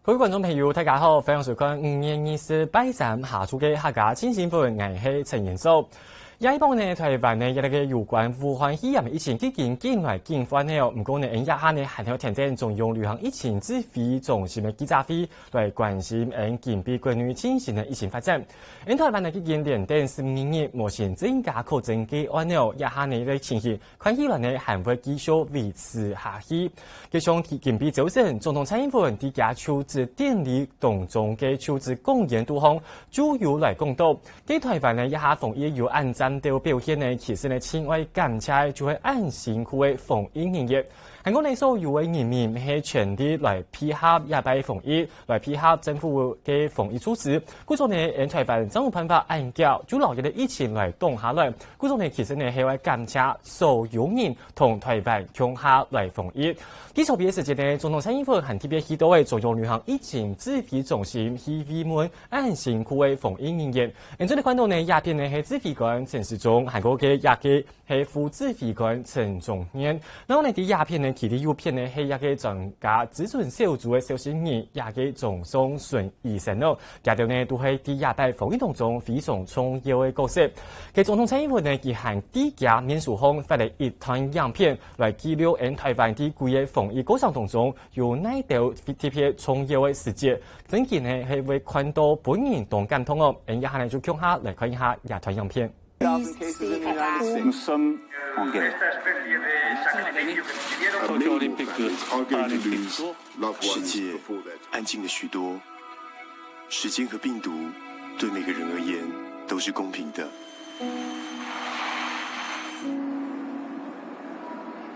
各位观众朋友，大家好，欢迎收看5月28日下午嘅客家清新闻，我是陈彦祖。下一帮呢，台湾呢，一個有關武漢肺炎疫情基金境內警方呢，唔過呢，下下呢，還有聽見中央流行疫情指揮中心嘅記者會來關心警備國內進行嘅疫情發展。台灣呢，基金連電15日目前增加確診個案呢，下下呢嘅情形，看起來呢，還會繼續維持下去。加上警備組成，總統蔡英文啲家處置典禮當中嘅處置公演度方，主要來講到，喺台灣呢，下防疫有按照的表現呢，其實呢，親愛感謝就係按辛苦嘅防疫人員。香港呢，所有嘅人民係全力來配合亞派防疫，來配合政府嘅防疫措施。故此呢，台灣政府辦法按照就老爺嘅疫情來動下來。故此呢，其實呢係為感謝所有人同台灣共下來防疫。喺特別時節呢，總統蔡英文還特別提到嘅中央流行疫情指揮中心去慰問按辛苦嘅防疫人員。咁呢看到呢，鴉片呢係指揮官陳時中，韓國嘅亞嘅係副指揮官陳宗彥。然後呢啲鴉片呢，其實有片呢係亞嘅專家諮詢小組嘅小心人，亞嘅總統孫醫生咯，加條呢都係啲亞派防疫當中非常重要嘅角色。嘅總統蔡英文呢，佢向啲家面書方發嚟一段影片來記錄台灣啲貴嘅防疫過程當中有哪條特別重要嘅事蹟，整件呢係會看到本人同感動哦。一下呢就共下來看一下一段影片。世界安靜了許多，時間和病毒對每個人而言都是公平的，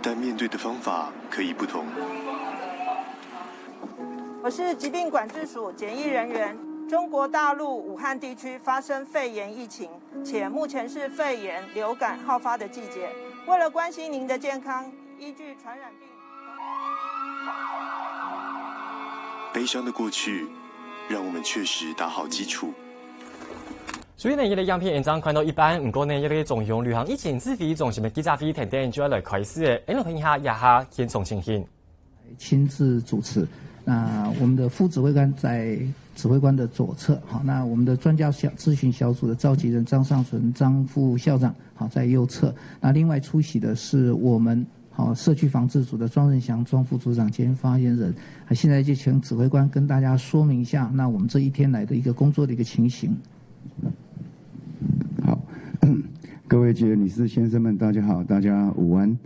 但面對的方法可以不同。我是疾病管制署檢疫人員。中國大陸武漢地區發生肺炎疫情，且目前是肺炎、流感好發的季節。為了關心您的健康，依據傳染病。悲傷的過去，讓我們確實打好基礎。所以呢，一個影片現場看到一般，唔過呢，一個中央流行疫情指揮中心嘅記者會，等等就要來開始嘅。嚟看一下一下現場情形。親自主持。那我們的副指揮官在指揮官的左側，好，那我們的專家諮詢小組的召集人張尚存張副校長，好，在右側。那另外出席的是我們好社區防治組的莊仁祥莊副組長兼發言人。現在就請指揮官跟大家說明一下，那我們這一天來的一個工作的一個情形。好，各位記者、女士、先生們，大家好，大家午安。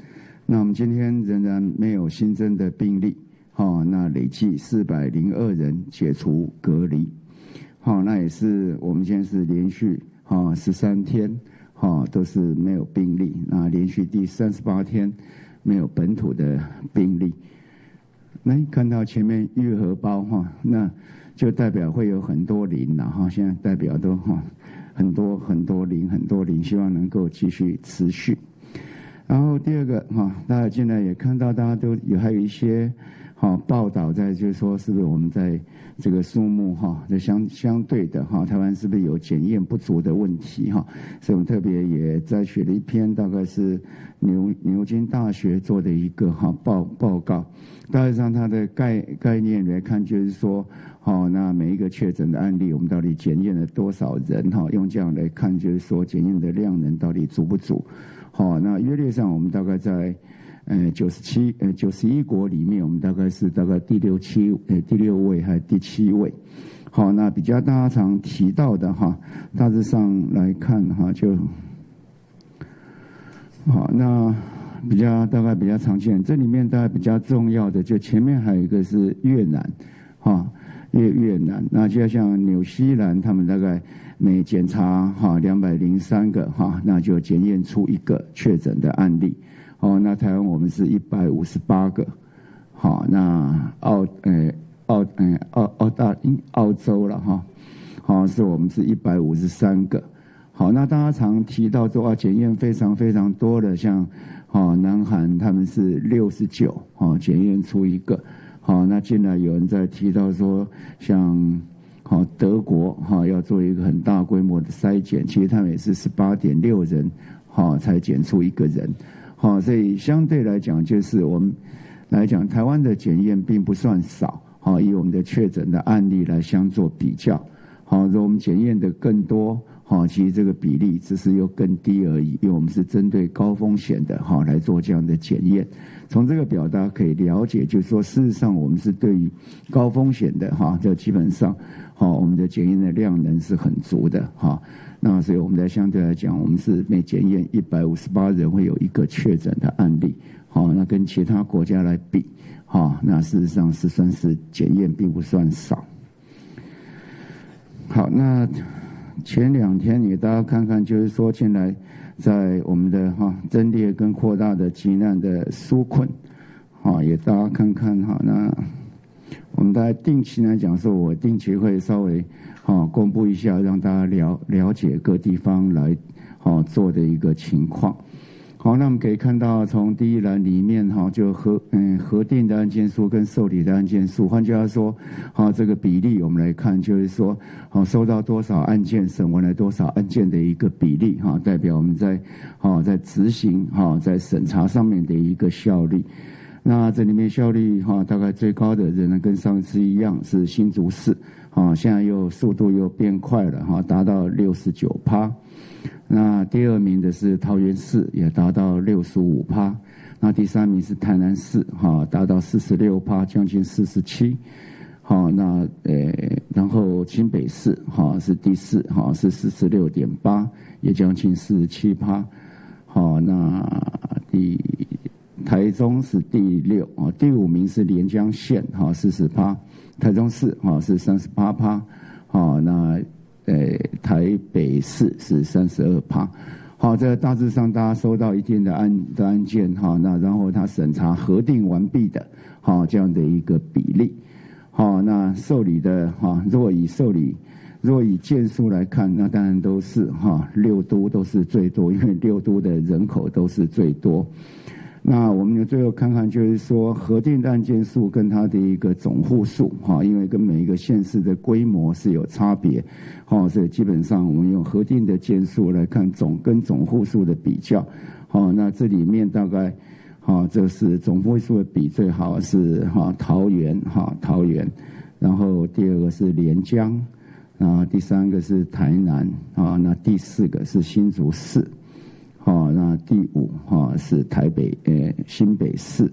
那我們今天仍然沒有新增的病例。好，那累計402人解除隔離。好，那也是我們現在是連續13天，都是沒有病例。那連續第38天沒有本土的病例。那看到前面玉荷包那就代表會有很多零了哈。現在代表都很多零，希望能夠繼續持續。然後第二個大家進來也看到，大家都有還有一些。報道在就是說，是不是我們在這個數目就相對的台灣是不是有檢驗不足的問題所以我們特別也摘取了一篇，大概是牛津大學做的一個報告。大致上它的概念來看，就是說那每一個確診的案例，我們到底檢驗了多少人用這樣來看，就是說檢驗的量能到底足不足。那約略上我們大概在91國裡面，我們大概第六位還是第7位。好，那比較大家常提到的大致上來看就好。那大概比較常見，這裡面大概比較重要的，就前面還有一個是越南越南。那就像紐西蘭，他們大概每檢查203個那就檢驗出一個確診的案例。那台灣我們是158個，好，那澳洲了是我們是153個，好，那大家常提到說檢驗非常非常多的，像南韓他們是69，檢驗出一個，好，那近來有人在提到說像德國要做一個很大規模的篩檢，其實他們也是18.6人才檢出一個人。所以相對來講，就是我們來講，台灣的檢驗並不算少，好，以我们的确诊的案例来相做比较。好，如果我们检验的更多，好，其实这个比例只是又更低而已，因为我们是针对高风险的，好来做这样的检验。从这个表大家可以了解，就是说事实上我们是对于高风险的，哈，就基本上，好，我们的检验的量能是很足的，哈。那所以我们在相对来讲，我们是每检验158人会有一个确诊的案例，好，那跟其他国家来比，好，那事实上是算是检验并不算少。好，那前2天也大家看看，就是说近来在我们的增列跟扩大的急难的纾困，也大家看看哈。那我们大概定期来讲说，我定期会稍微公布一下，让大家了解各地方来做的一个情况。好，那我们可以看到，从第一栏里面就核定的案件数跟受理的案件数，换句话说，这个比例我们来看，就是说，收到多少案件，审完了多少案件的一个比例，代表我们在执行在审查上面的一个效率。那这里面效率大概最高的仍然跟上次一样是新竹市，现在又速度又变快了，达到69%。那第2名的是桃园市，也达到65%。那第3名是台南市，达到46%，将近47%。好，那然后新北市是第4，是46.8%，也将近47%。好，那台中是第6，第5名是连江县，40%，台中市是38%。好，那台北市是32%。好，这大致上大家收到一定的案件，那然后他审查核定完毕的，这样的一个比例。好，那受理的，若以件数来看，那当然都是6都都是最多，因为6都的人口都是最多。那我们最后看看，就是说核定的案件数跟它的一个总户数，因为跟每一个县市的规模是有差别，所以基本上我们用核定的件数来看总户数的比较，那这里面大概，这是总户数的比最好是桃园，然后第2个是连江，第3个是台南，那第4个是新竹市。那第5是台北新北市，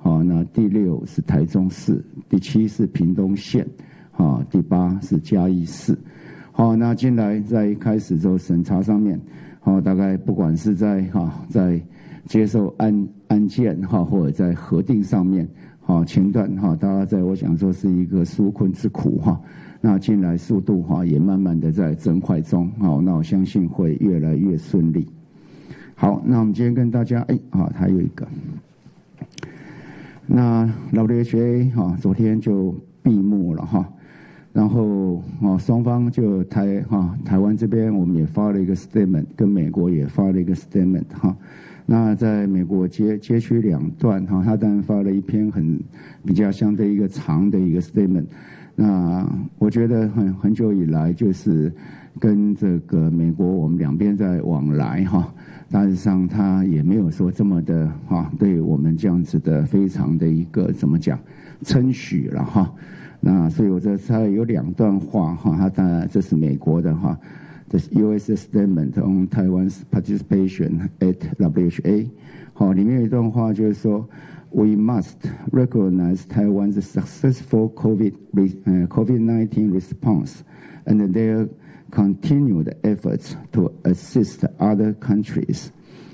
那第6是台中市，第7是屏东县，第8是嘉义市。那进来在一开始之后审查上面，大概不管是在接受案件或者在核定上面，前段大家在我想说是一个纾困之苦那进来速度也慢慢的在增快中，那我相信会越来越顺利。好，那我们今天跟大家，还有一个，那 WHA 昨天就闭幕了然后双方就台湾这边我们也发了一个 statement， 跟美国也发了一个 statement 那在美国截取2段他当然发了一篇比较相对一个长的一个 statement。那我觉得很久以来就是跟这个美国我们两边在往来大致上他也没有说这么的对我们这样子的非常的一个怎么讲称许了那所以我这才有2段话他当然这是美国的The U.S. Statement on Taiwan's Participation at WHA 里面有一段话就是说 We must recognize Taiwan's successful COVID-19 response and their continued efforts to assist other countries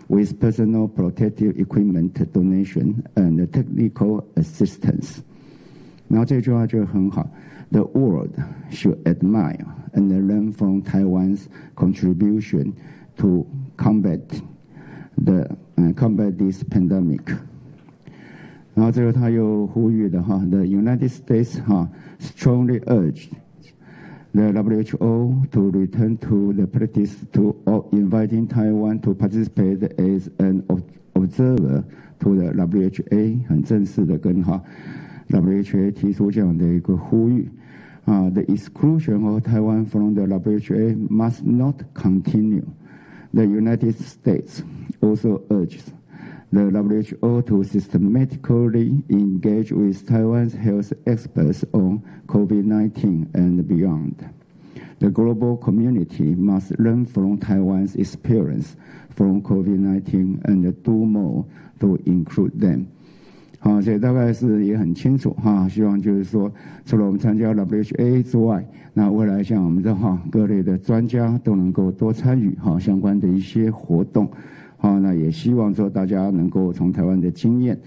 with personal protective equipment donation and technical assistance. 然后这句话就很好 The world should admire and learn from Taiwan's contribution to combat this pandemic. 然后最后他又呼吁的The United States strongly urged the WHO to return to the practice of inviting Taiwan to participate as an observer to the WHA， 很正式的跟WHA 提出这样的一个呼吁The exclusion of Taiwan from the WHA must not continue. The United States also urges the WHO to systematically engage with Taiwan's health experts on COVID-19 and beyond. The global community must learn from Taiwan's experience from COVID-19 and do more to include them. 好，所以大概是也很清楚哈，希望就是说，除了我们参加 WHA 之外，那未来像我们的各类的专家都能够多参与相关的一些活动。好，那也希望说大家能够从台湾的经验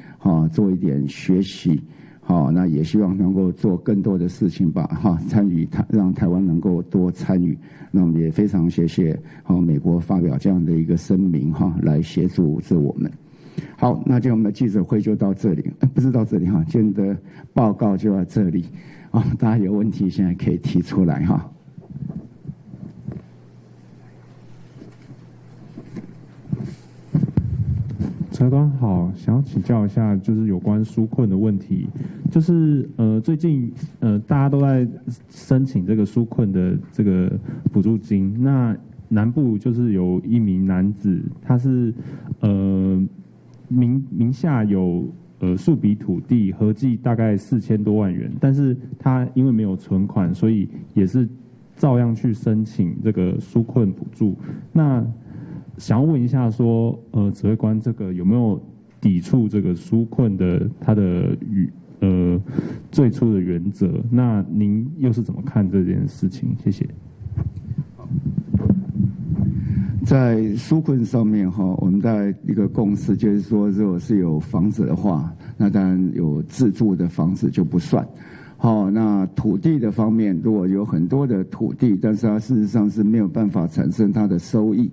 做一点学习。好，那也希望能够做更多的事情吧参与让台湾能够多参与。那我们也非常谢谢美国发表这样的一个声明来协助着我们。好，那今天我们的记者会就到这里，不是到这里今天的报告就到这里大家有问题现在可以提出来指挥官好，想要请教一下，就是有关纾困的问题，就是最近大家都在申请这个纾困的这个补助金，那南部就是有一名男子，他是名下有数笔土地，合计大概4000多万元，但是他因为没有存款，所以也是照样去申请这个纾困补助。那想要问一下说，指挥官这个有没有抵触这个纾困的它的最初的原则？那您又是怎么看这件事情？谢谢。在纾困上面我们大概一个共识就是说，如果是有房子的话，那当然有自住的房子就不算。那土地的方面，如果有很多的土地，但是它事实上是没有办法产生它的收益。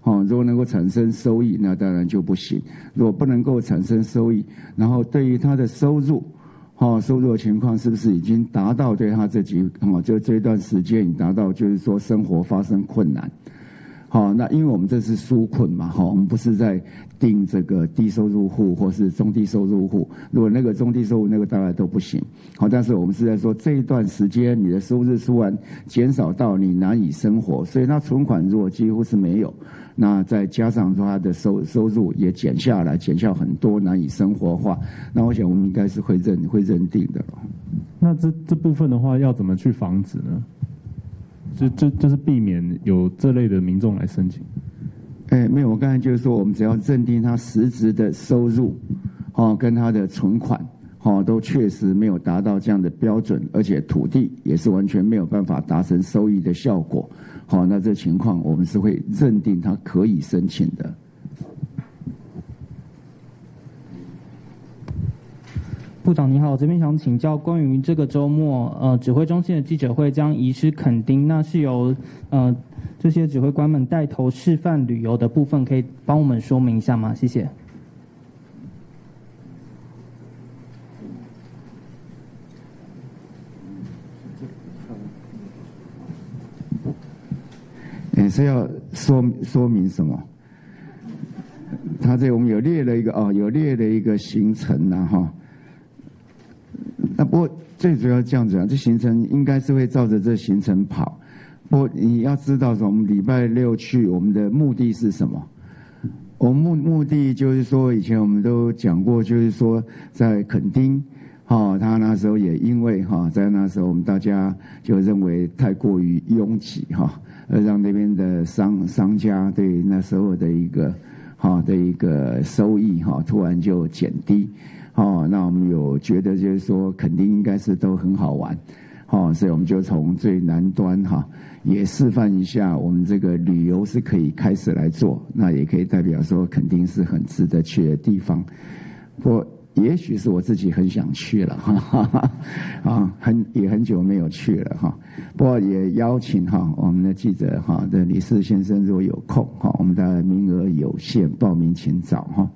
如果能够产生收益，那当然就不行。如果不能够产生收益，然后对于他的收入的情况是不是已经达到对他就这一段时间已达到，就是说生活发生困难。那因为我们这是纾困嘛，我们不是在定这个低收入户或是中低收入户。如果那个中低收入那个大概都不行。但是我们是在说这一段时间你的收入突然减少到你难以生活，所以他存款如果几乎是没有，那再加上说他的收入也减下来，减下很多，难以生活化，那我想我们应该是会认定的了。那这部分的话要怎么去防止呢？就是避免有这类的民众来申请。没有，我刚才就是说，我们只要认定他实质的收入，跟他的存款，都确实没有达到这样的标准，而且土地也是完全没有办法达成收益的效果，那这情况我们是会认定他可以申请的。部长你好，我这边想请教关于这个周末指挥中心的记者会将移师垦丁，那是由这些指挥官们带头示范旅游的部分，可以帮我们说明一下吗？谢谢。是要说明什么？他这我们有列了一个行程那不过最主要这样子这行程应该是会照着这行程跑。不过你要知道，我们礼拜六去，我们的目的是什么？我们目的就是说，以前我们都讲过，就是说在垦丁，他那时候也因为在那时候我们大家就认为太过于拥挤而让那边的商家对那时候的一个收益突然就减低。那我们有觉得就是说肯定应该是都很好玩，所以我们就从最南端也示范一下我们这个旅游是可以开始来做，那也可以代表说肯定是很值得去的地方。不过也许是我自己很想去了也很久没有去了不过也邀请我们的记者的李世先生，如果有空我们的名额有限，报名请早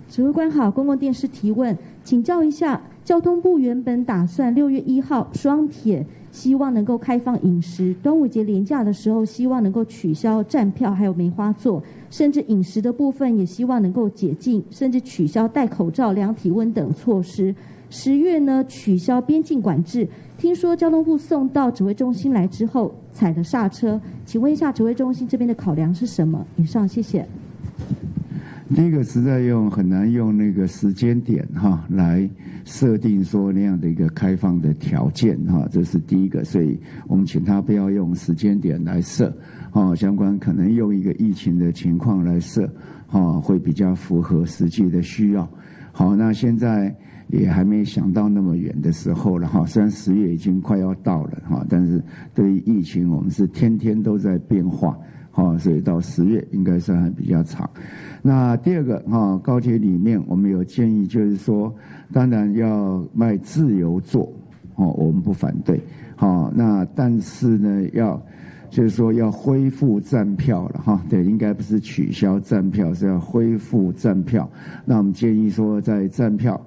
指挥官好，公共电视提问，请教一下，交通部原本打算6月1号双铁希望能够开放饮食，端午节连假的时候希望能够取消站票还有梅花座，甚至饮食的部分也希望能够解禁，甚至取消戴口罩、量体温等措施。10月呢取消边境管制，听说交通部送到指挥中心来之后踩了刹车，请问一下指挥中心这边的考量是什么？以上，谢谢。第一个实在很难用那个时间点来设定说那样的一个开放的条件这是第一个，所以我们请他不要用时间点来设相关可能用一个疫情的情况来设会比较符合实际的需要。好，那现在也还没想到那么远的时候了虽然10月已经快要到了但是对于疫情我们是天天都在变化所以到10月应该算还比较长。那第二个高铁里面我们有建议，就是说当然要卖自由座我们不反对那但是呢就是说要恢复站票了对，应该不是取消站票，是要恢复站票。那我们建议说在站票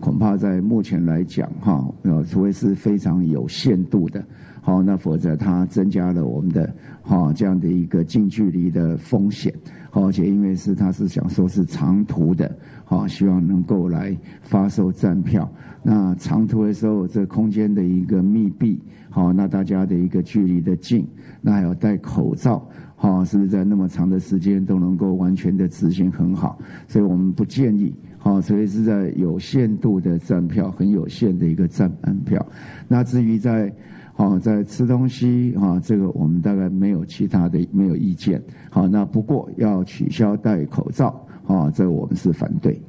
恐怕在目前来讲除非是非常有限度的那否则它增加了我们的这样的一个近距离的风险而且因为它是想说是长途的希望能够来发售站票。那长途的时候这空间的一个密闭那大家的一个距离的近，那还有戴口罩是不是在那么长的时间都能够完全的执行很好，所以我们不建议所以是在有限度的站票，很有限的一个站班票。那至于在吃东西这个我们大概没有其他的没有意见那不过要取消戴口罩这个我们是反对。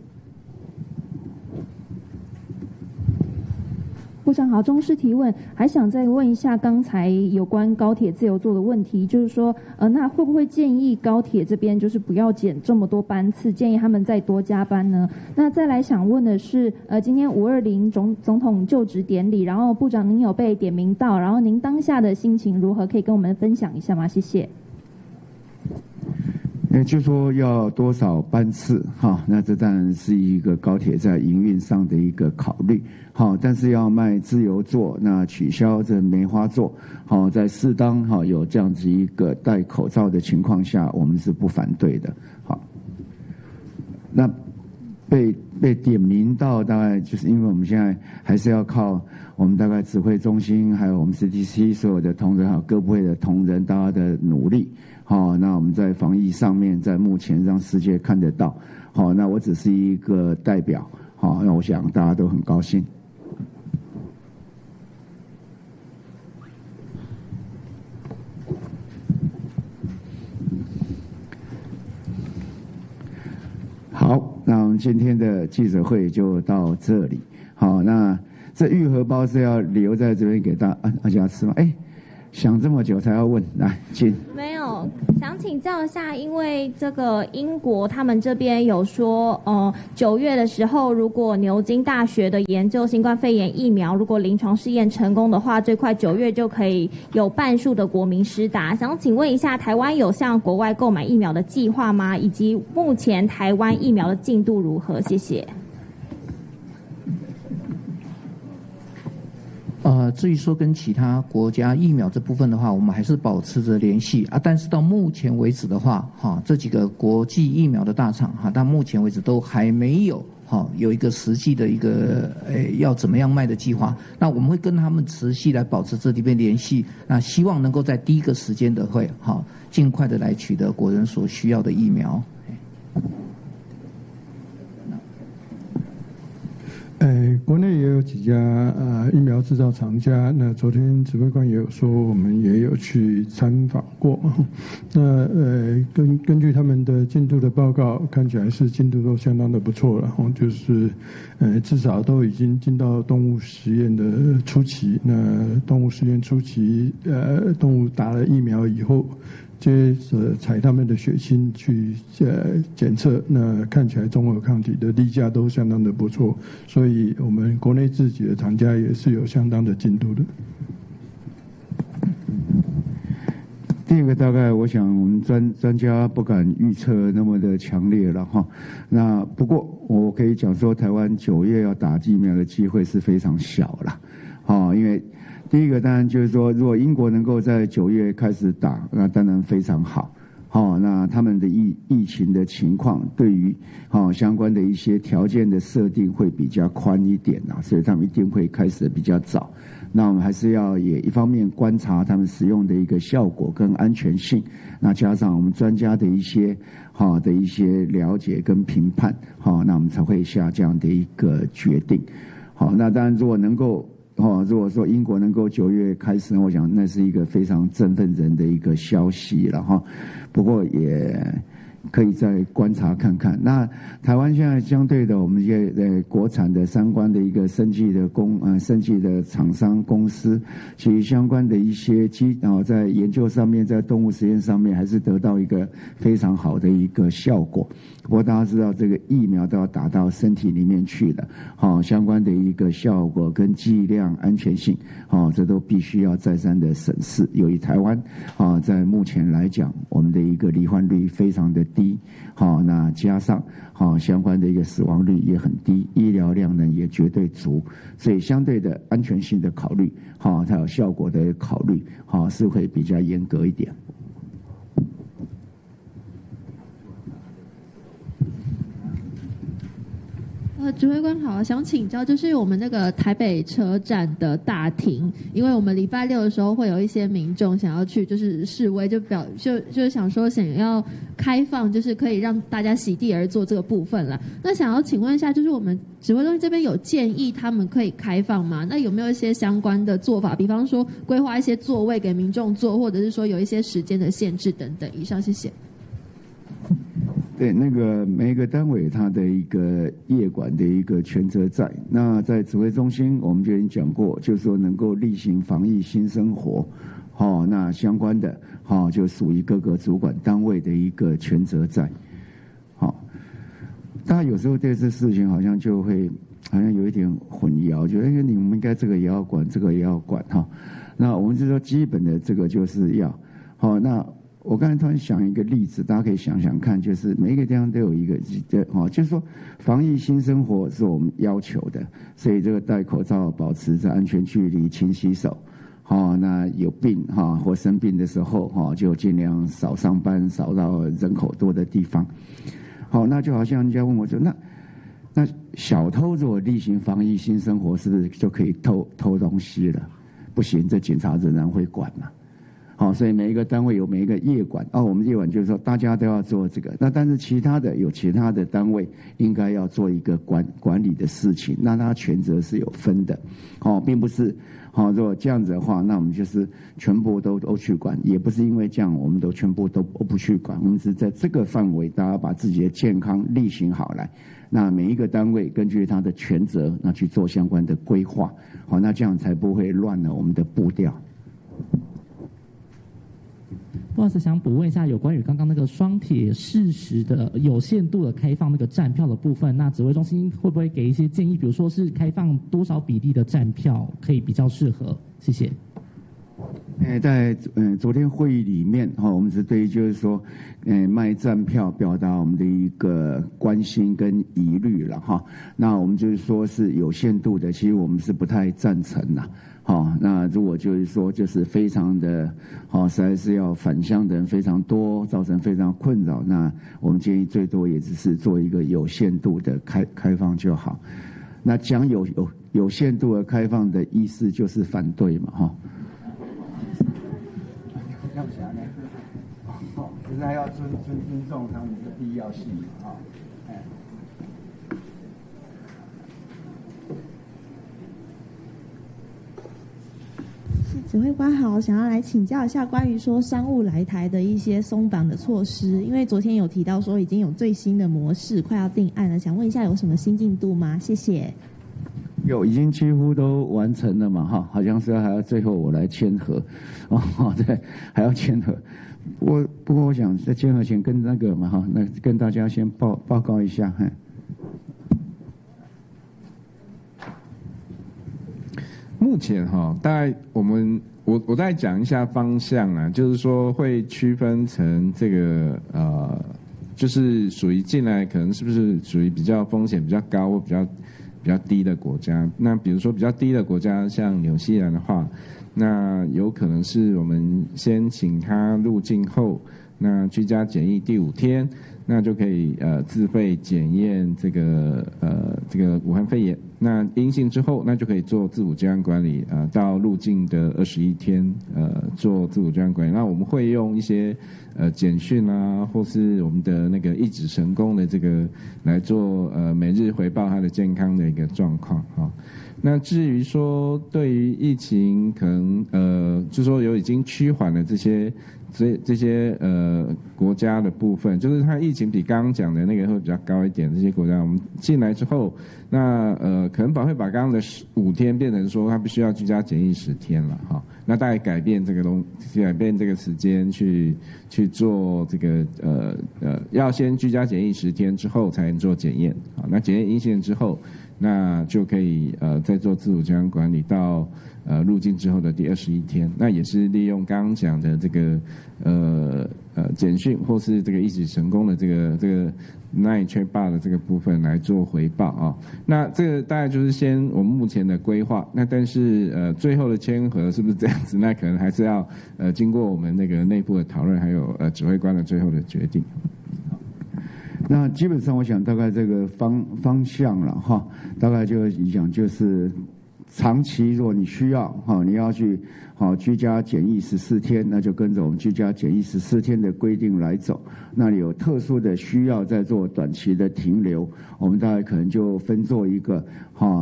部长好，中视提问，还想再问一下刚才有关高铁自由座的问题，就是说，那会不会建议高铁这边就是不要减这么多班次，建议他们再多加班呢？那再来想问的是，今天520总统就职典礼，然后部长您有被点名到，然后您当下的心情如何，可以跟我们分享一下吗？谢谢。就说要多少班次那这当然是一个高铁在营运上的一个考虑但是要卖自由座，那取消这梅花座在适当有这样子一个戴口罩的情况下，我们是不反对的。那被点名到，大概就是因为我们现在还是要靠我们大概指挥中心还有我们 CDC 所有的同仁还有各部会的同仁大家的努力那我们在防疫上面在目前让世界看得到那我只是一个代表那我想大家都很高兴。好，那我们今天的记者会就到这里。那这玉荷包是要留在这边给大家吃吗？想这么久才要问，来，请。没有，想请教一下，因为这个英国他们这边有说，9月的时候，如果牛津大学的研究新冠肺炎疫苗，如果临床试验成功的话，最快9月就可以有半数的国民施打。想请问一下，台湾有向国外购买疫苗的计划吗？以及目前台湾疫苗的进度如何？谢谢。至于说跟其他国家疫苗这部分的话，我们还是保持着联系但是到目前为止的话这几个国际疫苗的大厂到目前为止都还没有有一个实际的一个要怎么样卖的计划。那我们会跟他们持续来保持这里边联系，那希望能够在第一个时间的会尽快的来取得国人所需要的疫苗。国内也有几家疫苗制造厂家，那昨天指挥官也有说，我们也有去参访过。那根据他们的进度的报告，看起来是进度都相当的不错了，就是至少都已经进到动物实验的初期。那动物实验初期，动物打了疫苗以后，接着采他们的血清去检测，那看起来综合抗体的例假都相当的不错，所以我们国内自己的厂家也是有相当的进度的。第二个大概我想我们专家不敢预测那么的强烈了那不过我可以讲说，台湾9月要打疫苗的机会是非常小了因为第一个当然就是说，如果英国能够在9月开始打，那当然非常好那他们的疫情的情况，对于相关的一些条件的设定会比较宽一点所以他们一定会开始的比较早。那我们还是要也一方面观察他们使用的一个效果跟安全性，那加上我们专家的一些了解跟评判，那我们才会下这样的一个决定。那当然如果能够如果说英国能够9月开始，我想那是一个非常振奋人的一个消息了不过也可以再观察看看。那台湾现在相对的，我们也国产的相关的一个生技的厂商公司，其实相关的一些在研究上面，在动物实验上面，还是得到一个非常好的一个效果。不过大家知道，这个疫苗都要打到身体里面去的，相关的一个效果跟剂量、安全性，这都必须要再三的审视。由于台湾在目前来讲，我们的一个罹患率非常的低，那加上相关的一个死亡率也很低，医疗量呢也绝对足，所以相对的安全性的考虑，还有效果的考虑，是会比较严格一点。指挥官好，想请教就是我们那个台北车站的大厅，因为我们礼拜六的时候会有一些民众想要去就是示威，就是想说想要开放，就是可以让大家席地而坐这个部分啦。那想要请问一下，就是我们指挥中心这边有建议他们可以开放吗？那有没有一些相关的做法？比方说规划一些座位给民众坐，或者是说有一些时间的限制等等。以上，谢谢。对，那个每一个单位它的一个业管的一个权责在。那在指挥中心，我们就已经讲过，就是说能够例行防疫新生活，那相关的就属于各个主管单位的一个权责在。大家有时候对这事情好像有一点混淆，觉得你们应该这个也要管，这个也要管那我们就说基本的这个就是要那。我刚才突然想一个例子，大家可以想想看，就是每一个地方都有一个就是说防疫新生活是我们要求的，所以这个戴口罩、保持着安全距离、勤洗手，那有病或生病的时候就尽量少上班，少到人口多的地方。那就好像人家问我说，那小偷如果例行防疫新生活，是不是就可以偷东西了？不行，这警察仍然会管嘛。所以每一个单位有每一个业管我们业管就是说大家都要做这个，那但是其他的单位应该要做一个管理的事情，那它权责是有分的并不是如果这样子的话，那我们就是全部都去管，也不是因为这样我们都全部都不去管，我们是在这个范围大家把自己的健康例行好来，那每一个单位根据它的权责那去做相关的规划，那这样才不会乱了我们的步调。不好意思，想补问一下有关于刚刚那个双铁适时的有限度的开放那个站票的部分，那指挥中心会不会给一些建议，比如说是开放多少比例的站票可以比较适合？谢谢。在昨天会议里面我们是对于就是说卖站票表达我们的一个关心跟疑虑了那我们就是说是有限度的，其实我们是不太赞成啦。那如果就是说就是非常的实在是要返乡的人非常多，造成非常困扰，那我们建议最多也只是做一个有限度的开放就好。那讲有限度的开放的意思就是反对嘛要想呢实在要尊重他们的必要性指挥官好，想要来请教一下关于说商务来台的一些松绑的措施，因为昨天有提到说已经有最新的模式快要定案了，想问一下有什么新进度吗？谢谢。已经几乎都完成了嘛好像是还要最后我来签合对，还要签合。不过我想在签合前跟那个嘛那跟大家先报告一下目前大概我再讲一下方向啊，就是说会区分成这个就是属于进来可能是不是属于比较风险比较高或比较低的国家。那比如说比较低的国家，像纽西兰的话，那有可能是我们先请他入境后，那居家检疫第5天，那就可以自费检验这个武汉肺炎。那阴性之后，那就可以做自主健康管理，到入境的21天，做自主健康管理。那我们会用一些简讯啊，或是我们的那个一指神功的这个来做每日回报他的健康的一个状况哈。那至于说对于疫情可能就是说有已经趋缓的这些国家的部分，就是它疫情比刚刚讲的那个会比较高一点，这些国家我们进来之后，那可能会把刚刚的5天变成说它必须要居家检疫10天了哈。那大概改变这个时间去做这个要先居家检疫10天之后才能做检验啊。那检验阴性之后，那就可以再做自主健康管理到入境之后的第21天。那也是利用刚刚讲的这个简讯或是这个一指神功的这个9 check bar 的这个部分来做回报啊。那这个大概就是我们目前的规划。那但是最后的签合是不是这样子？那可能还是要经过我们那个内部的讨论，还有指挥官的最后的决定。那基本上我想大概这个方向了哈，大概就讲就是长期如果你需要哈，你要去居家检疫14天，那就跟着我们居家检疫14天的规定来走。那你有特殊的需要在做短期的停留，我们大概可能就分做一个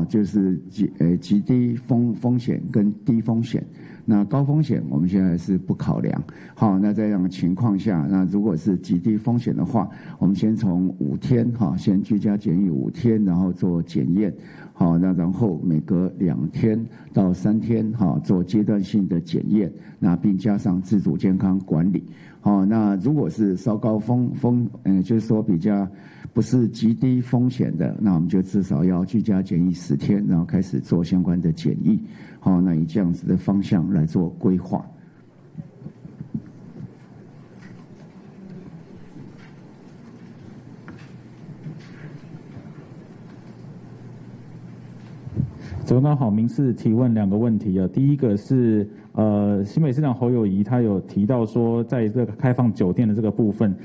就是极低风险跟低风险。那高风险我们现在是不考量。好，那在这样的情况下，那如果是极低风险的话，我们先从5天先居家检疫5天，然后做检验。好，那然后每隔2天到3天做阶段性的检验，那并加上自主健康管理。好，那如果是稍高就是说比较不是极低风险的，那我们就至少要居家检疫10天，然后开始做相关的检疫。好，那以这样子的方向来做规划。主持人好，民事提问2个问题啊。第一个是新北市长侯友宜他有提到说，在这个开放酒店的这个部分，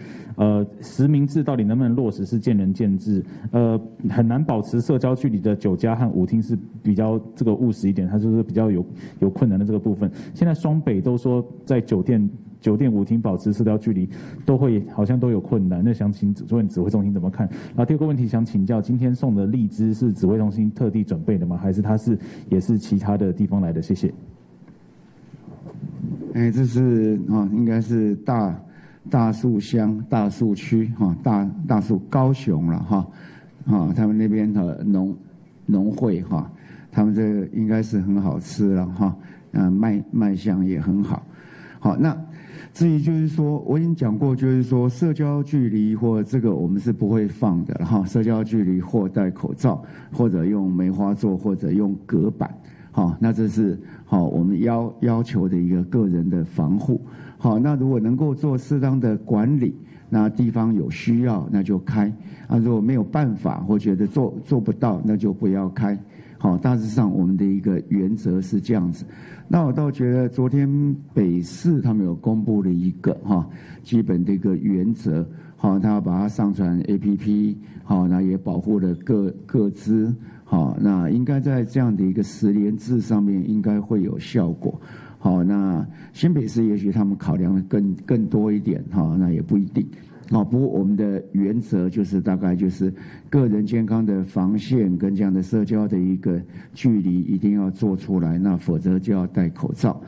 实名制到底能不能落实是见仁见智。很难保持社交距离的酒家和舞厅是比较这个务实一点，它就是比较有困难的这个部分。现在双北都说在酒店舞厅保持社交距离好像都有困难，那想请指挥中心怎么看？然后第2个问题想请教，今天送的荔枝是指挥中心特地准备的吗？还是它也是其他的地方来的？谢谢。这是应该是大树乡大树区大树高雄了他们那边的农会他们这个应该是很好吃了卖相也很好。好，那至于就是说，我已经讲过，就是说社交距离或这个我们是不会放的社交距离或戴口罩，或者用梅花座，或者用隔板。那这是我们要求的一个个人的防护。那如果能够做适当的管理，那地方有需要那就开如果没有办法或觉得做不到，那就不要开。大致上我们的一个原则是这样子。那我倒觉得昨天北市他们有公布了一个基本的一个原则，他要把它上传 APP， 那也保护了各资。那应该在这样的一个10连制上面应该会有效果。那新北市也许他们考量的更多一点，那也不一定。不过我们的原则就是大概就是个人健康的防线跟这样的社交的一个距离一定要做出来，那否则就要戴口罩。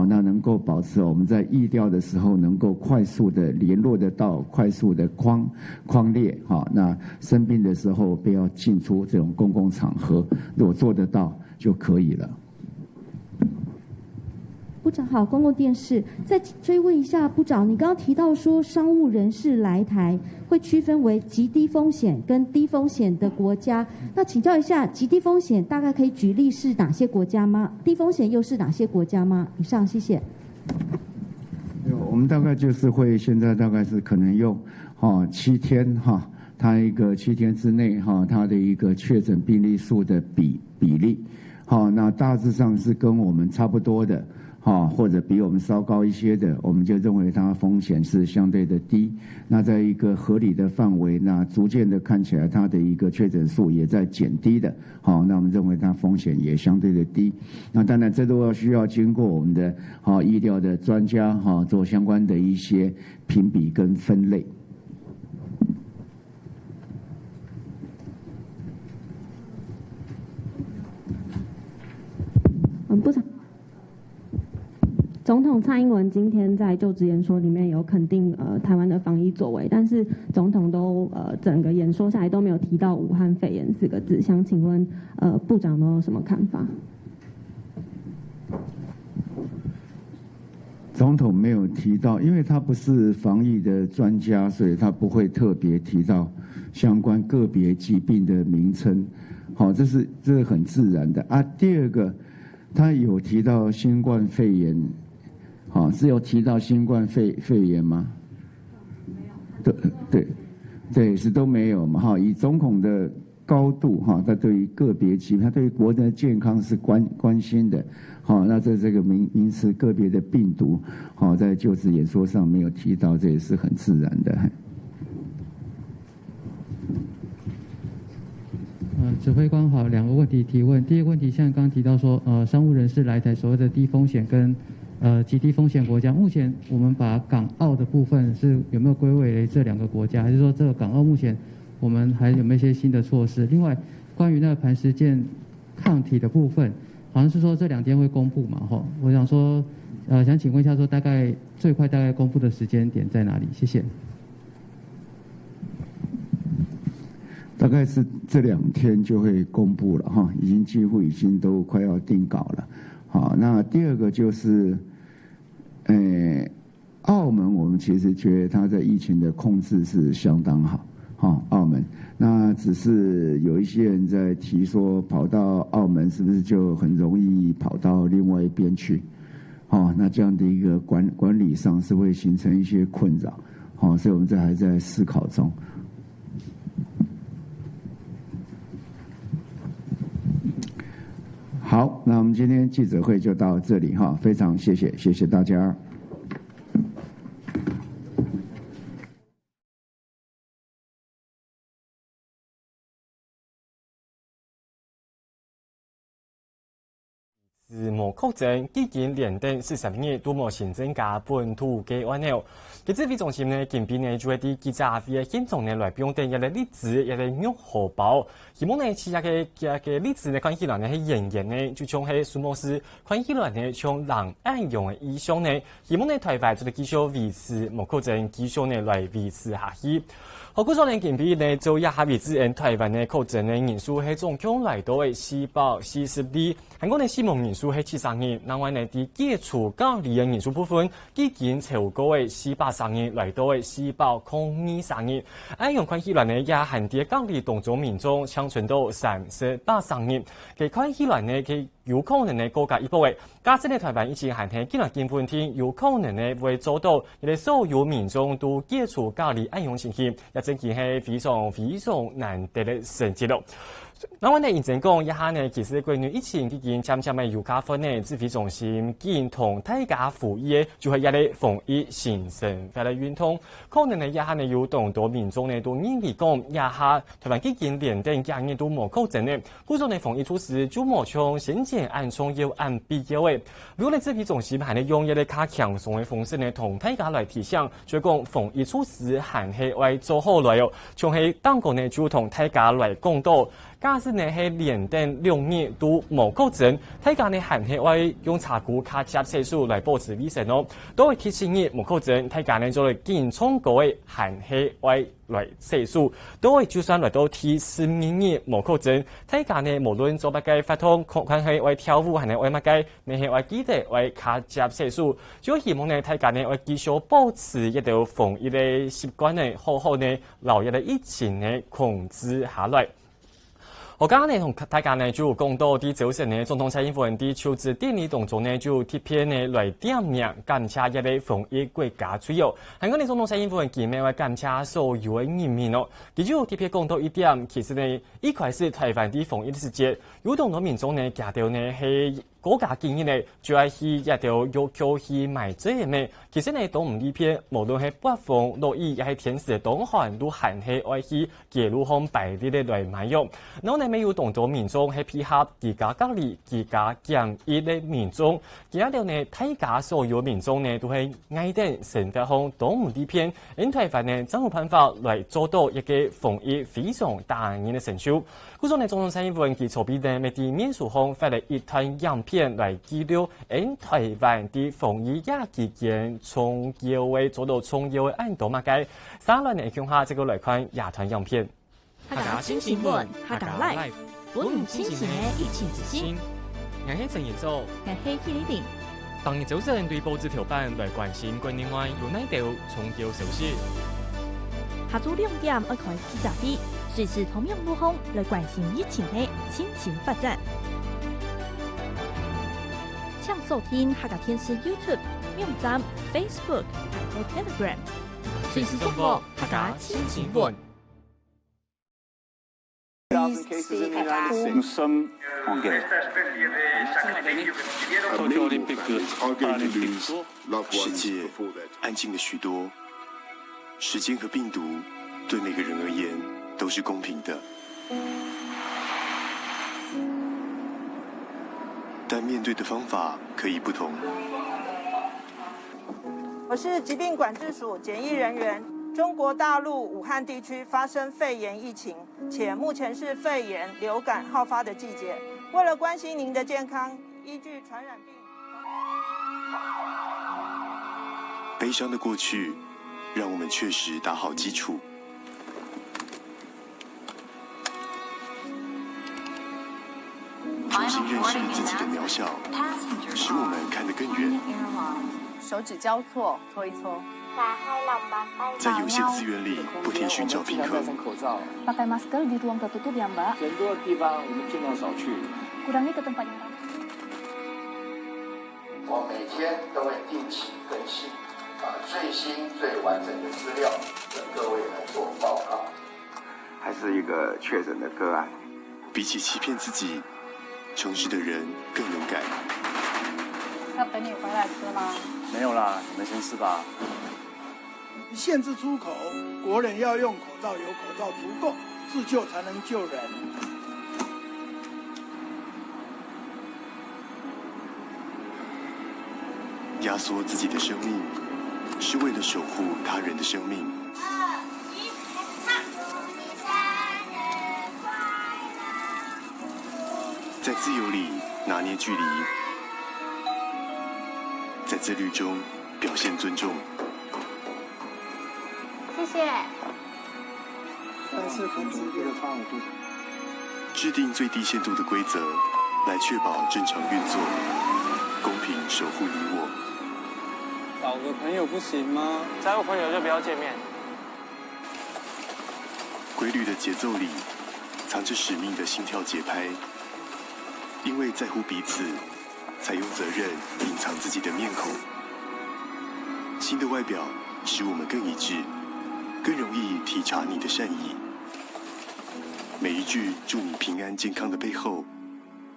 那能够保持我们在疫调的时候能够快速的联络得到，快速的匡列。那生病的时候不要进出这种公共场合，如果做得到就可以了。部长好，公共电视再追问一下部长，你刚刚提到说商务人士来台会区分为极低风险跟低风险的国家，那请教一下，极低风险大概可以举例是哪些国家吗？低风险又是哪些国家吗？以上，谢谢。我们大概就是会现在大概是可能用7天它一个7天之内它的一个确诊病例数的比例。那大致上是跟我们差不多的。或者比我们稍高一些的，我们就认为它风险是相对的低。那在一个合理的范围，那逐渐的看起来它的一个确诊数也在减低的，那我们认为它风险也相对的低。那当然这都需要经过我们的医疗的专家做相关的一些评比跟分类。部长。总统蔡英文今天在就职演说里面有肯定台湾的防疫作为，但是总统都整个演说下来都没有提到武汉肺炎4个字，想请问部长有没有什么看法？总统没有提到，因为他不是防疫的专家，所以他不会特别提到相关个别疾病的名称。这是很自然的啊。第二个，他有提到新冠肺炎。是有提到新冠肺炎吗？对，是都没有嘛。以总统的高度他对于个别疾病，他对于国人的健康是关心的。那在这个名词个别的病毒，在就职演说上没有提到，这也是很自然的。指挥官好，2个问题提问。第一个问题，像刚刚提到说，商务人士来台所谓的低风险跟极低风险国家，目前我们把港澳的部分是有没有归为为这2个国家，还是说这个港澳目前我们还有没有一些新的措施？另外，关于那个磐石舰抗体的部分，好像是说这2天会公布嘛？我想说，想请问一下，说最快大概公布的时间点在哪里？谢谢。大概是这2天就会公布了已经几乎都快要定稿了。好，那第二个就是。澳门我们其实觉得它在疫情的控制是相当好，澳门。那只是有一些人在提说，跑到澳门是不是就很容易跑到另外一边去？那这样的一个管理上是会形成一些困扰，所以我们还在思考中。好，那我们今天记者会就到这里非常谢谢大家。无确诊，已经连登40日都无新增加本土个案了。其指挥中心呢，近边呢就会伫记者会的现场呢来表达一个例子，一个玉荷包，希望呢其他个例子呢看起来呢是仍然呢就像是苏莫斯，看起来呢像人爱用的意向呢，希望呢台湾这个继续维持无确诊，继续呢来维持下去。好，过年近边呢，就一下为止，台湾的确诊的人数係总共来到嘅442，韩国的死亡人数係73人，另外呢，啲解除隔離嘅人数部分已經超過嘅430人，來到嘅423人。用看起來呢，也限啲隔離當中民眾相傳到383人，佢看起來呢，佢有可能呢國家一部嘅，假設呢台灣以前限定今日見半天，有可能呢會做到，因為所有民眾都解除隔離用情形。真係係非常難得的成績咯。那我哋認真講一下呢，其實關於疫情期間漸漸嘅有加分呢，指揮中心見同大家呼籲就係一個防疫新生活的運動。可能呢一下呢有當多民眾呢都認為講一下台灣基建連登今年都冇確診呢，嗰種呢防疫措施就冇像先前按從要按比較嘅。如果你指揮中心係呢用一個較強鬆嘅方式呢，同大家來提醒，就講防疫措施還係為做好來哦，像係當局呢就同大家來講到。假使呢係連登2日都冇確診，大家呢還係會用查股卡接色素來保持衛生哦。都會提醒你冇確診，大家呢就嚟健康個位還係會來色素，都會就算來到第12日冇確診，大家呢無論做乜嘅發通，還係會跳舞，還係會乜嘅，你係會記得會卡接色素。就希望呢大家呢會繼續保持一條防疫嘅習慣呢，好好呢留一個疫情呢控制下來。我刚刚呢同大家呢就讲到啲早晨呢，总统蔡英文啲求职典礼当中呢，就特别呢来点名感谢一位防疫国家主要。香港的总统蔡英文今日为感谢所有的人民哦，佢就特别讲到一点，其实呢一开始台湾啲防疫的时节，有同多民众呢夹到呢系。国家建议呢，就係去一條要求去買這嘅咩，其實呢都唔呢篇，無論係北方、落雨，也係天時東韓都限係愛去記錄向擺啲嘅來買用。然後呢，沒有動作民眾係配合自家隔離、自家檢疫嘅民眾，而家呢，大家所有民眾呢都係愛定生活向都唔呢篇，因台灣呢真有辦法來做到一個防疫非常大型嘅成就。故此呢，總統蔡英文佢籌備呢，每啲面書上發嚟一段影片。来記錄因台灣的防疫亞期間重要嘅做到重要嘅案度乜嘅，三輪嚟看下這個來看亞團影片。客家新新聞，客家 live， 本唔清醒嘅疫情之心。我係陳延洲，我係許麗婷。當日早晨對報紙條版來關心國內外有哪條重要消息。下晝2點開記者會，隨時同樣路況來關心疫情嘅情形發展。請收聽客家電視 YouTube、網站、Facebook 和 Telegram， 隨時掌握客家新新聞。世界安靜了許多，時間和病毒對每個人而言都是公平的。但面對的方法可以不同。我是疾病管制署检疫人员。中国大陆武汉地区发生肺炎疫情，且目前是肺炎、流感好发的季节。为了关心您的健康，依据传染病。悲伤的过去，让我们确实打好基础。重新认识自己的渺小，使我们看得更远。手指交错，搓一搓。在有限资源里，不停寻找平衡。Pakai masker di ruang tertutup ya, Mbak. 人多的地方我们尽量少去。Kurangi ke tempat yang 我每天都会定期更新，把最新最完整的资料跟各位来做报告。还是一个确诊的个案。比起欺骗自己，诚实的人更勇敢。要等你回来吃吗？没有啦，你们先吃吧。限制出口，国人要用口罩，有口罩足够，自救才能救人。压缩自己的生命，是为了守护他人的生命。在自由里拿捏距离，在自律中表现尊重。谢谢。制定最低限度的规则，来确保正常运作，公平守护你我。找个朋友不行吗？再有朋友就不要见面。规律的节奏里，藏着使命的心跳节拍。因为在乎彼此，才用责任隐藏自己的面孔。新的外表使我们更一致，更容易体察你的善意。每一句祝你平安健康的背后，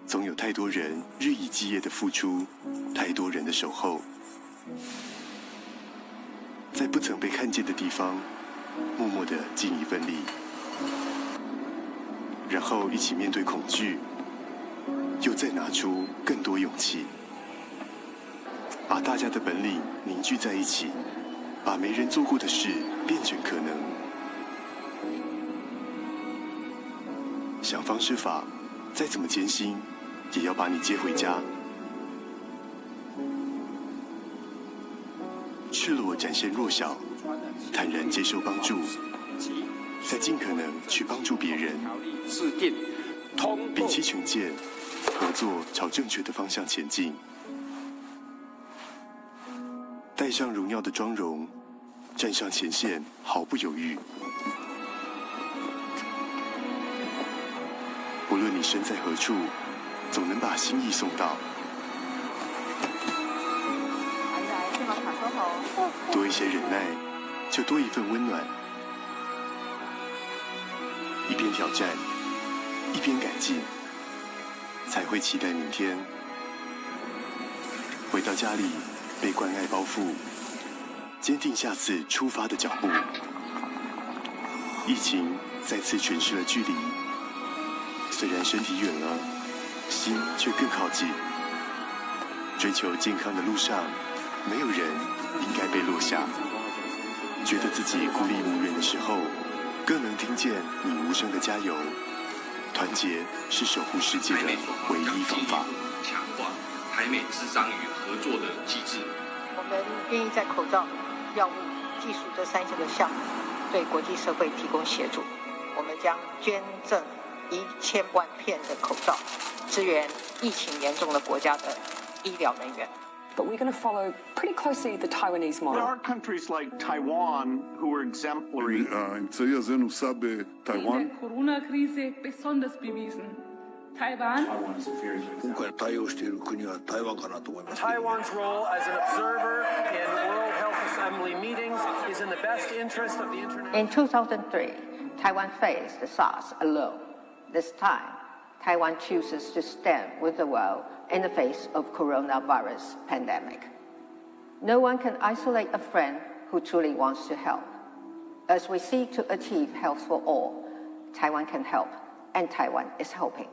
总有太多人日以继夜的付出，太多人的守候。在不曾被看见的地方，默默地尽一份力，然后一起面对恐惧。又再拿出更多勇气，把大家的本领凝聚在一起，把没人做过的事变成可能。想方设法，再怎么艰辛，也要把你接回家。赤裸展现弱小，坦然接受帮助，再尽可能去帮助别人。摒弃成见。合作朝正确的方向前进，戴上荣耀的妆容，站上前线，毫不犹豫。不不论你身在何处，总能把心意送到。多一些忍耐，就多一份温暖。一边挑战，一边改进，才会期待明天。回到家里，被关爱包覆，坚定下次出发的脚步。疫情再次诠释了距离，虽然身体远了，心却更靠近。追求健康的路上，没有人应该被落下。觉得自己孤立无援的时候，更能听见你无声的加油。团结是守护世界的唯一方法。强化台美咨商与合作的机制。我们愿意在口罩、药物、技术这3项的项目，对国际社会提供协助。我们将捐赠1000万片的口罩，支援疫情严重的国家的医疗人员。But we're going to follow pretty closely the Taiwanese model. There are countries like Taiwan who are exemplary. Taiwan. Corona Krise besonders bewiesen. Taiwan. Taiwan's role as an observer in World Health Assembly meetings is in the best interest of the international. In 2003, Taiwan faced SARS alone. This time, Taiwan chooses to stand with the world in the face of coronavirus pandemic. No one can isolate a friend who truly wants to help. As we seek to achieve health for all, Taiwan can help, and Taiwan is helping.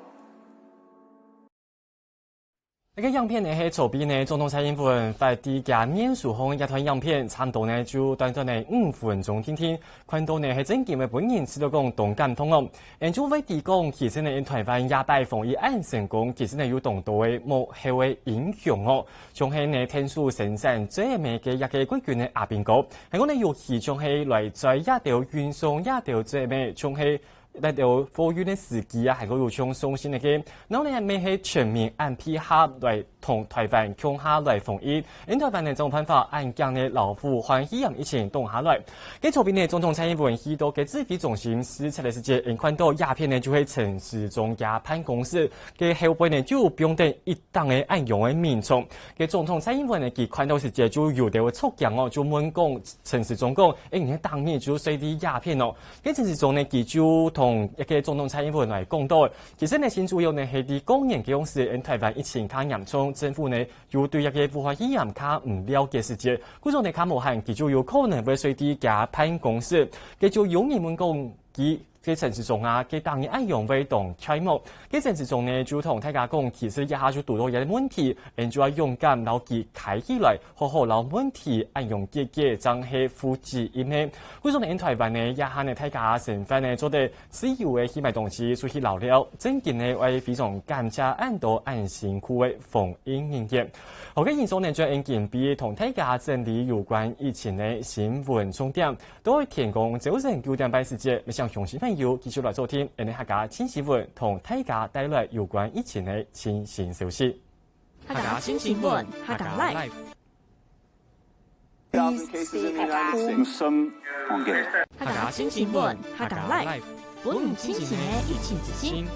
那个样片呢，喺筹备呢，总统蔡英文发第加面数红一团样片，长度呢就短短的5分钟听听，看到呢係真見嘅本人知道講動感通哦。研究為提供其實呢台灣亞拜防疫案成功，其實呢有動到嘅幕後嘅影響哦。仲係呢天數生產最尾嘅一個規矩呢阿邊個，係講呢尤其仲係來在一條運送一條最尾，仲係。嚟到貨運嘅時機啊，係個要從送先嚟嘅，然後呢未係全面按配合來同台灣共下來防疫，因台灣呢種辦法按樣嘅老虎歡喜人一起動下來。喺左邊呢，總統蔡英文去到嘅指揮中心視察嘅時節，因看到鴉片呢就係陳時中亞辦公室嘅後背呢就不用等一檔嘅按用嘅民眾。嘅總統蔡英文呢，佢看到時節就有條觸鏡哦，就問講陳時中講，你當面就隨啲鴉片哦。嘅陳時中呢，佢就同一個總統蔡英文來講到，其實呢，先主要呢係啲公營嘅公司，因台灣疫情較嚴重，政府呢要對一個武漢肺炎較唔了解時節，嗰種呢較無限，佢就有可能會隨啲假辦公室，佢就有人們講佢。嘅陳時中啊，佢當然按用為當開幕，嘅陳時中呢就同大家講，其實一下就遇到一啲問題，人就要勇敢攞佢開起來，好好攞問題按用結結，真係負責任嘅。嗰種呢，台灣呢一下呢大家成分呢做得自由嘅起碼東西出去留了，真見呢為非常感謝按到按辛苦嘅防疫人員。好嘅，現狀呢將件比同大家整理有關疫情嘅新聞重點，都會提供早晨9點半時節，想詳細朋友繼續來收聽，我哋客家新新聞同大家帶來有關疫情嘅最新消息。客家新新聞，客家 Live。客家新新聞，客家 Live。本唔清醒嘅疫情資訊。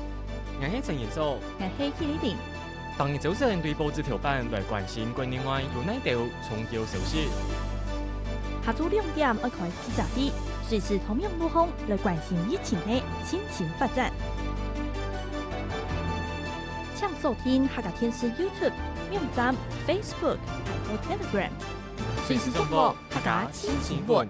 我係陳延洲，我係邱麗玲。當日早晨對報紙條版來關心國內外有哪條重要消息。下晝2點要開記者會，隨時同樣路況來關心疫情嘅前情發展。請收聽客家電視 YouTube、網站、Facebook 和 Telegram，隨時掌握客家新新聞。